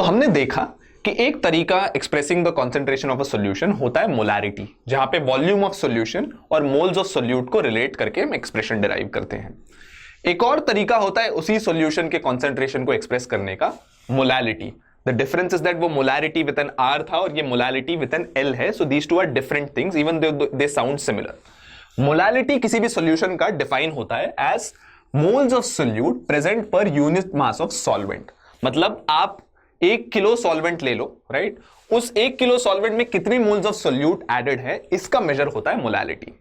तो हमने देखा कि एक तरीका expressing the concentration of a solution होता है मोलारिटी, जहां पे वॉल्यूम ऑफ सॉल्यूशन और मोल्स ऑफ सॉल्यूट को रिलेट करके हम एक्सप्रेशन डिराइव करते हैं। एक और तरीका होता है उसी सॉल्यूशन के कॉन्सेंट्रेशन को एक्सप्रेस करने का, molality. The difference is that वो मोलारिटी विद एन आर था और ये मोलालिटी विद एन एल है, so these two are different things even they sound similar. Molality किसी भी सॉल्यूशन का डिफाइन होता है as moles of solute present per unit mass of solvent. मतलब आप 1 किलो सॉल्वेंट ले लो, राइट, उस 1 किलो सॉल्वेंट में कितनी मोल्स ऑफ सॉल्यूट एडेड है, इसका मेजर होता है मोलालिटी।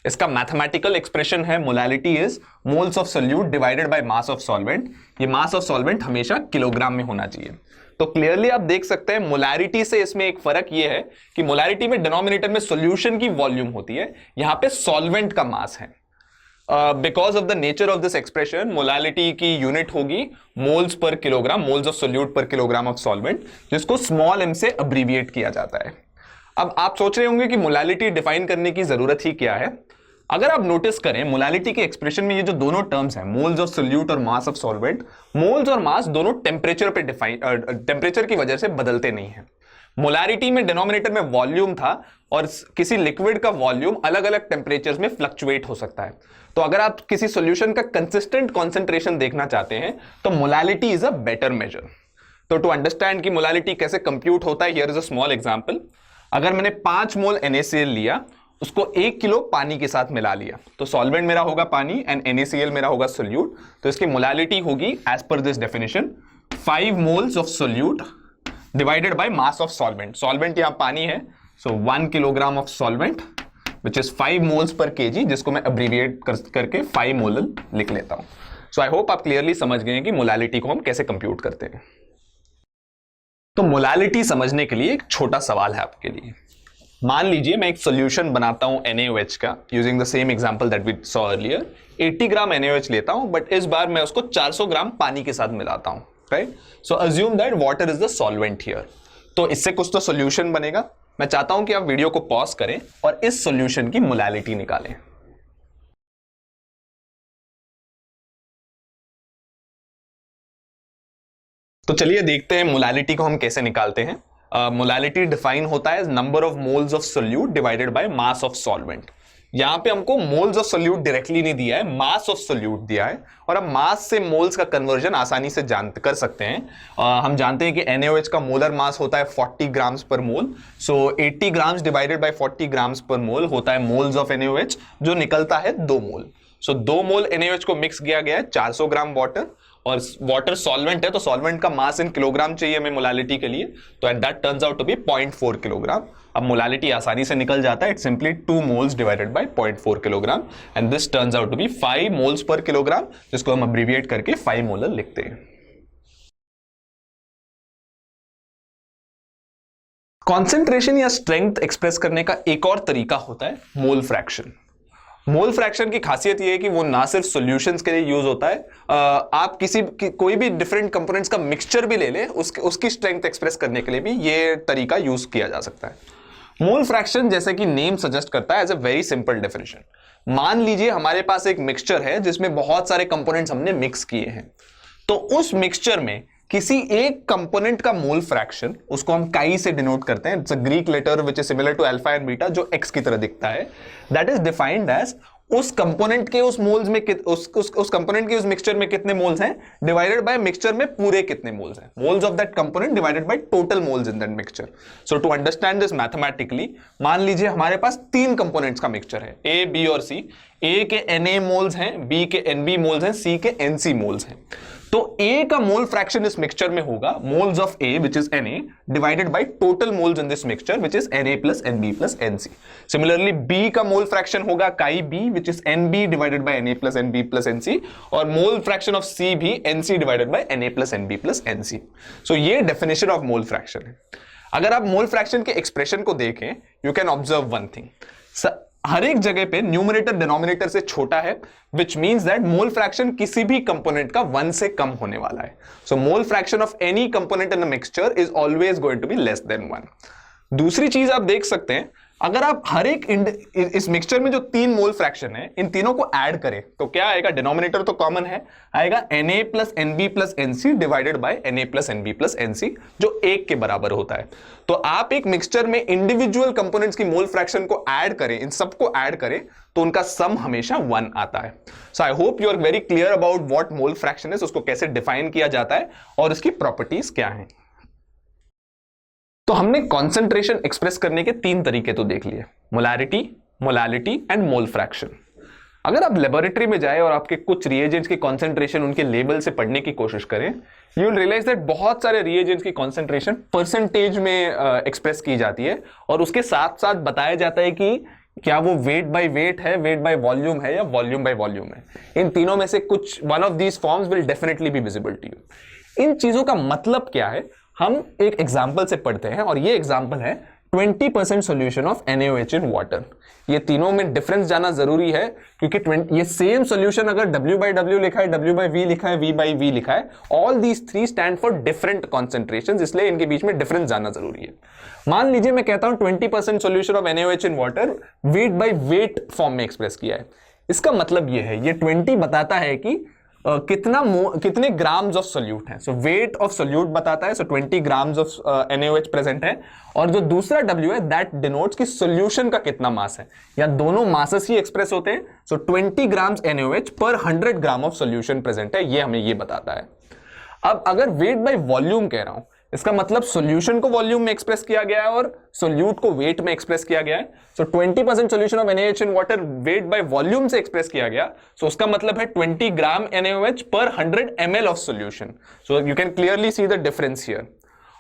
इसका मैथमेटिकल एक्सप्रेशन है molality is moles of solute divided by mass of solvent. ये मास ऑफ सॉल्वेंट हमेशा किलोग्राम में होना चाहिए। तो क्लियरली आप देख सकते हैं मोलारिटी से इसमें एक फर्क यह है कि मोलारिटी में डिनोमिनेटर में सॉल्यूशन की वॉल्यूम होती है, यहां पे सॉल्वेंट का मास है। Because of the nature of this expression molality की यूनिट होगी moles per kilogram, moles of solute पर किलोग्राम ऑफ सॉल्वेंट, जिसको स्मॉल m से अब्रीविएट किया जाता है। अब आप सोच रहे होंगे कि मोलालिटी डिफाइन करने की जरूरत ही क्या है। अगर आप नोटिस करें मोलालिटी के एक्सप्रेशन में ये जो दोनों टर्म्स हैं, मोल्स ऑफ सॉल्यूट और मास ऑफ सॉल्वेंट, मोल्स और मास दोनों टेम्परेचर पे टेम्परेचर की वजह से बदलते नहीं है। मोलारिटी में डिनोमिनेटर में वॉल्यूम था और किसी लिक्विड का वॉल्यूम अलग अलग टेम्परेचर्स में फ्लक्चुएट हो सकता है। तो अगर आप किसी सॉल्यूशन का कंसिस्टेंट कॉन्सेंट्रेशन देखना चाहते हैं तो molality is a better measure. तो टू अंडरस्टैंड कि मोलालिटी कैसे कंप्यूट होता है, here is a small example. अगर मैंने 5 मोल NaCl लिया, उसको 1 किलो पानी के साथ मिला लिया, तो सॉल्वेंट मेरा होगा पानी एंड NaCl मेरा होगा सोल्यूट। तो इसकी मोलालिटी होगी as per this definition 5 moles of solute divided by mass of solvent. Solvent यहां पानी है, so 1 kilogram of solvent which is 5 moles per KG, जिसको मैं अब्रीविएट करके 5 मोल लिख लेता हूं। सो आई होप आप क्लियरली समझ गए कि मोलालिटी को हम कैसे कंप्यूट करते हैं। तो मोलालिटी समझने के लिए एक छोटा सवाल है आपके लिए। मान लीजिए मैं एक सॉल्यूशन बनाता हूं NaOH का, using the same example that we saw earlier. 80 gram NaOH लेता हूं, बट इस बार मैं उसको 400 ग्राम पानी के साथ मिलाता हूं, right. So assume that water is the solvent here. तो इससे कुछ तो सॉल्यूशन बनेगा। मैं चाहता हूं कि आप वीडियो को पॉज करें और इस सॉल्यूशन की मोलालिटी निकालें। तो चलिए देखते हैं मोलालिटी को हम कैसे निकालते हैं। मोलालिटी डिफाइन होता है number of moles of solute divided by mass of solvent. यहां पे हमको मोल्स ऑफ सोल्यूट डायरेक्टली नहीं दिया है, मास ऑफ सोल्यूट दिया है, और हम मास से मोल्स का कन्वर्जन आसानी से कर सकते हैं। हम जानते हैं कि NaOH का मोलर मास होता है 40 ग्राम्स पर मोल। सो 80 ग्राम्स डिवाइडेड बाय 40 ग्राम्स पर मोल होता है मोल्स ऑफ NaOH, जो निकलता है 2 मोल। सो 2 मोल NaOH को मिक्स किया गया है 400 ग्राम वाटर, और वाटर सॉल्वेंट है तो सॉल्वेंट का मास इन किलोग्राम चाहिए हमें मोलालिटी के लिए, तो and that turns out to be 0.4 kilogram. अब मोलालिटी आसानी से निकल जाता है, it's simply 2 moles divided by 0.4 kilogram and this turns out to be 5 moles per kilogram, जिसको हम अब्रीविएट करके 5 मोलर लिखते हैं। कॉन्सेंट्रेशन या स्ट्रेंथ एक्सप्रेस करने का एक और तरीका होता है मोल फ्रैक्शन। मोल फ्रैक्शन की खासियत यह है कि वो ना सिर्फ सॉल्यूशंस के लिए यूज होता है, आप कोई भी डिफरेंट कंपोनेंट्स का मिक्सचर भी ले लें, उसकी स्ट्रेंथ एक्सप्रेस करने के लिए भी ये तरीका यूज किया जा सकता है। मोल फ्रैक्शन, जैसे कि नेम सजेस्ट करता है, as a very simple definition. मान लीजिए हमारे पास एक मिक्सचर है जिसमें बहुत सारे कंपोनेंट्स हमने मिक्स किए हैं, तो उस मिक्सचर में किसी एक कंपोनेंट का मोल फ्रैक्शन, उसको हम काई से डिनोट करते हैं, it's a Greek letter which is similar to alpha and beta, जो एक्स की तरह दिखता है, दैट इज डिफाइंड एज उस कंपोनेंट के उस मोल्स में उस कंपोनेंट के उस मिक्सचर में कितने मोल्स हैं डिवाइडेड बाय मिक्सचर में पूरे कितने मोल्स हैं, moles of that component divided by total moles in that mixture. So to understand this mathematically, मान लीजिए हमारे पास 3 कंपोनेंट्स का मिक्सचर है, ए, बी और सी। ए के Na मोल्स हैं, बी के Nb मोल्स हैं, सी के Nc मोल्स हैं। तो A का मोल फ्रैक्शन इस मिक्सचर में होगा moles of A which is Na divided by total moles in this mixture which is Na plus Nb plus Nc। Similarly B का मोल फ्रैक्शन होगा काई B which is Nb divided by Na plus Nb plus Nc, और मोल fraction of C भी Nc divided by Na plus Nb plus Nc। सो ये definition of mole fraction है। अगर आप mole fraction के एक्सप्रेशन को देखें, you can observe one thing, हर एक जगह पे न्यूमरेटर डिनोमिनेटर से छोटा है, which means that mole fraction किसी भी कंपोनेंट का 1 से कम होने वाला है। So mole fraction of any component in a mixture is always going to be less than 1। दूसरी चीज आप देख सकते हैं, अगर आप हर एक इस मिक्सचर में जो 3 मोल फ्रैक्शन है इन तीनों को ऐड करें तो क्या आएगा, डिनोमिनेटर तो कॉमन है, आएगा Na plus NB plus NC divided by Na plus NB plus NC जो 1 के बराबर होता है। तो आप एक मिक्सचर में इंडिविजुअल कंपोनेंट्स की मोल फ्रैक्शन को ऐड करें, इन सबको ऐड करें तो उनका सम हमेशा 1 आता है। So I hope you are very clear about what mole fraction is, उसको कैसे डिफाइन किया जाता है और उसकी प्रॉपर्टीज क्या हैं। तो हमने कॉन्सेंट्रेशन एक्सप्रेस करने के 3 तरीके तो देख लिए, molarity, molality and mole fraction. अगर आप लेबोरेटरी में जाए और आपके कुछ रिएजेंट्स की कॉन्सेंट्रेशन उनके लेवल से पढ़ने की कोशिश करें, यू विल रियलाइज दैट बहुत सारे रिएजेंट्स की कॉन्सेंट्रेशन परसेंटेज में एक्सप्रेस की जाती है और उसके साथ साथ बताया जाता है कि क्या वो वेट बाय वेट है, वेट बाय वॉल्यूम है या वॉल्यूम बाय वॉल्यूम है। इन तीनों में से कुछ one of these forms will definitely be visible to you. इन चीजों का मतलब क्या है हम एक एग्जाम्पल से पढ़ते हैं और ये एग्जाम्पल है 20% solution of NaOH in water. ये तीनों में डिफरेंस जाना जरूरी है क्योंकि ये सेम सॉल्यूशन अगर W/W लिखा है, W/V लिखा है, V/V लिखा है, all these 3 stand for different concentrations, इसलिए इनके बीच में डिफरेंस जाना जरूरी है। मान लीजिए मैं कहता हूं 20% solution of NaOH in water weight by weight form में एक्सप्रेस किया है। इसका मतलब ये है, ये 20 बताता है कि कितने ग्राम्स ऑफ सोल्यूट है। सो वेट ऑफ सोल्यूट बताता है, सो 20 ग्राम्स ऑफ NaOH प्रेजेंट है। और जो दूसरा W है दैट डिनोट्स कि सॉल्यूशन का कितना मास है, या दोनों मासेस ही एक्सप्रेस होते हैं। सो 20 ग्राम्स NaOH पर 100 ग्राम ऑफ सॉल्यूशन प्रेजेंट है, ये हमें ये बताता है। अब अगर वेट बाय वॉल्यूम कह रहा हूं, इसका मतलब सॉल्यूशन को वॉल्यूम में एक्सप्रेस किया गया है और सोल्यूट को वेट में एक्सप्रेस किया गया है। सो 20% solution of NaOH in water weight by volume से एक्सप्रेस किया गया, सो उसका मतलब है 20 ग्राम NaOH पर 100 ml of solution. So you can clearly see the difference here.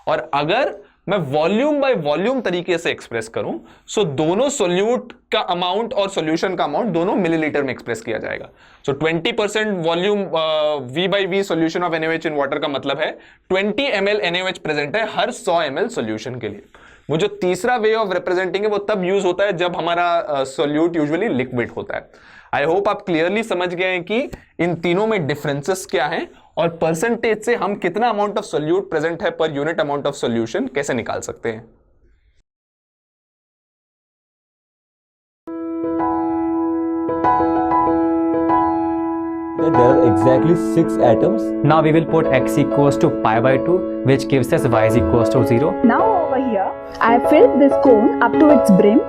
और अगर मैं वॉल्यूम बाय वॉल्यूम तरीके से एक्सप्रेस करूं, सो दोनों सोल्यूट का अमाउंट और सॉल्यूशन का अमाउंट दोनों मिलीलीटर में एक्सप्रेस किया जाएगा। सो 20% volume V/V solution of NaOH in water का मतलब है 20 ml NaOH प्रेजेंट है हर 100 ml सॉल्यूशन के लिए। वो जो तीसरा वे ऑफ रिप्रेजेंटिंग है वो तब यूज होता है जब हमारा सोल्यूट यूजुअली लिक्विड होता है। आई होप आप क्लियरली समझ गए हैं कि इन तीनों में डिफरेंसेस क्या हैं और परसेंटेज से हम कितना अमाउंट ऑफ सोल्यूट प्रेजेंट है per unit amount of solution कैसे निकाल सकते हैं। There are exactly 6 atoms. Now we will put x equals to pi/2, which gives us y is equals to 0. Now over here, I have filled this cone up to its brim.